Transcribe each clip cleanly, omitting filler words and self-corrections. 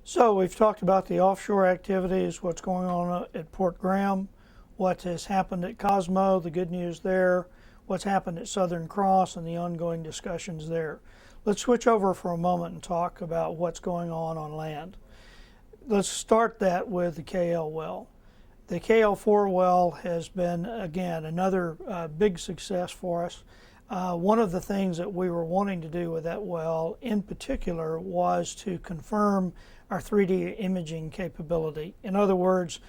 So we've talked about the offshore activities, what's going on at Port Graham, what has happened at Cosmo, the good news there, what's happened at Southern Cross, and the ongoing discussions there. Let's switch over for a moment and talk about what's going on land. Let's start that with the KL well. The KL4 well has been, again, another big success for us. One of the things that we were wanting to do with that well in particular was to confirm our 3D imaging capability. In other words,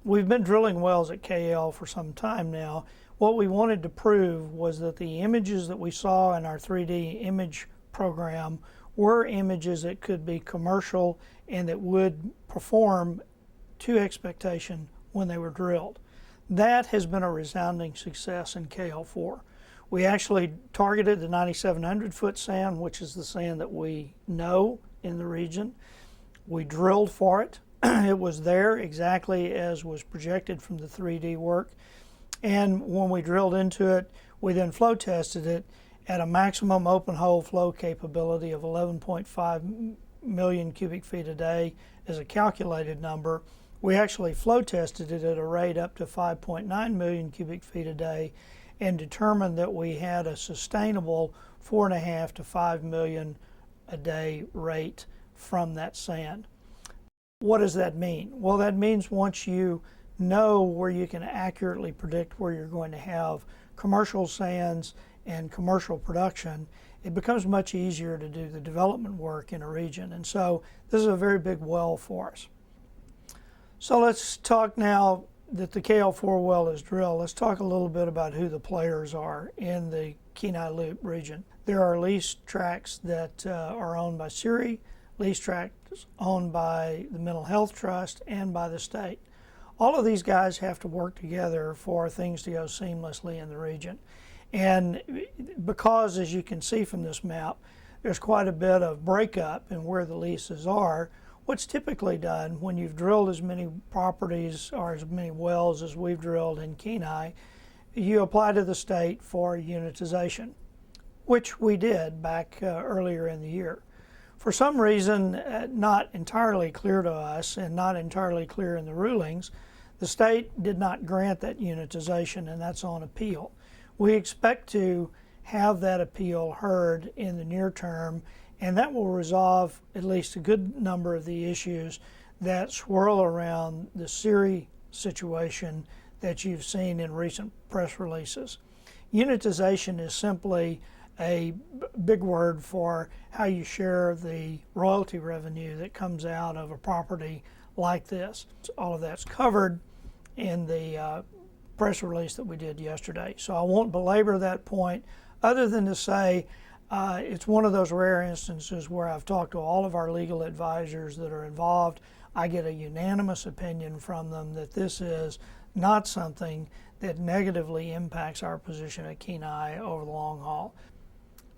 we've been drilling wells at KL for some time now. What we wanted to prove was that the images that we saw in our 3D image program were images that could be commercial and that would perform to expectation when they were drilled. That has been a resounding success in KL4. We actually targeted the 9,700 foot sand, which is the sand that we know in the region. We drilled for it. It was there exactly as was projected from the 3D work. And when we drilled into it, we then flow tested it at a maximum open hole flow capability of 11.5 million cubic feet a day as a calculated number. We actually flow tested it at a rate up to 5.9 million cubic feet a day and determined that we had a sustainable 4.5 to 5 million a day rate from that sand. What does that mean? Well, that means once you know where you can accurately predict where you're going to have commercial sands and commercial production, it becomes much easier to do the development work in a region. And so this is a very big well for us. So let's talk now that the KL4 well is drilled. Let's talk a little bit about who the players are in the Kenai Loop region. There are lease tracts that are owned by SERI, lease tracts owned by the Mental Health Trust and by the state. All of these guys have to work together for things to go seamlessly in the region. And because, as you can see from this map, there's quite a bit of breakup in where the leases are, what's typically done when you've drilled as many properties or as many wells as we've drilled in Kenai, you apply to the state for unitization, which we did back earlier in the year. For some reason, not entirely clear to us and not entirely clear in the rulings, the state did not grant that unitization, and that's on appeal. We expect to have that appeal heard in the near term, and that will resolve at least a good number of the issues that swirl around the SERI situation that you've seen in recent press releases. Unitization is simply a big word for how you share the royalty revenue that comes out of a property like this. All of that's covered in the press release that we did yesterday. So I won't belabor that point other than to say it's one of those rare instances where I've talked to all of our legal advisors that are involved. I get a unanimous opinion from them that this is not something that negatively impacts our position at Kenai over the long haul.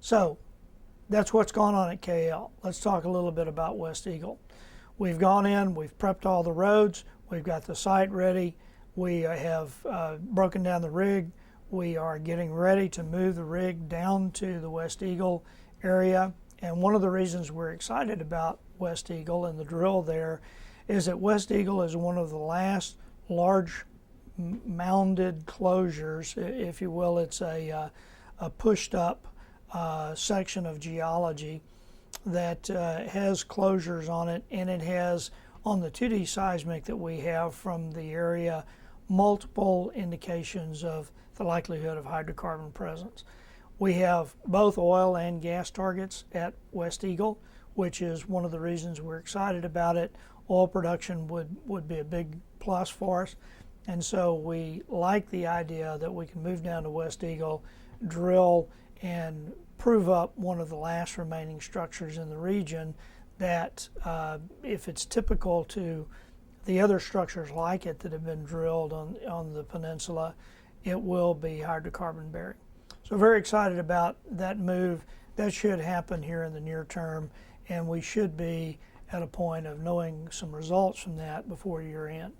So that's what's going on at KL. Let's talk a little bit about West Eagle. We've gone in, we've prepped all the roads, we've got the site ready, we have broken down the rig, we are getting ready to move the rig down to the West Eagle area. And one of the reasons we're excited about West Eagle and the drill there is that West Eagle is one of the last large mounded closures, if you will. It's a pushed up section of geology that has closures on it, and it has, on the 2D seismic that we have from the area, multiple indications of the likelihood of hydrocarbon presence. We have both oil and gas targets at West Eagle, which is one of the reasons we're excited about it. Oil production would be a big plus for us, and so we like the idea that we can move down to West Eagle, drill, and prove up one of the last remaining structures in the region that, if it's typical to the other structures like it that have been drilled on the peninsula, it will be hydrocarbon bearing. So very excited about that move. That should happen here in the near term, and we should be at a point of knowing some results from that before year end.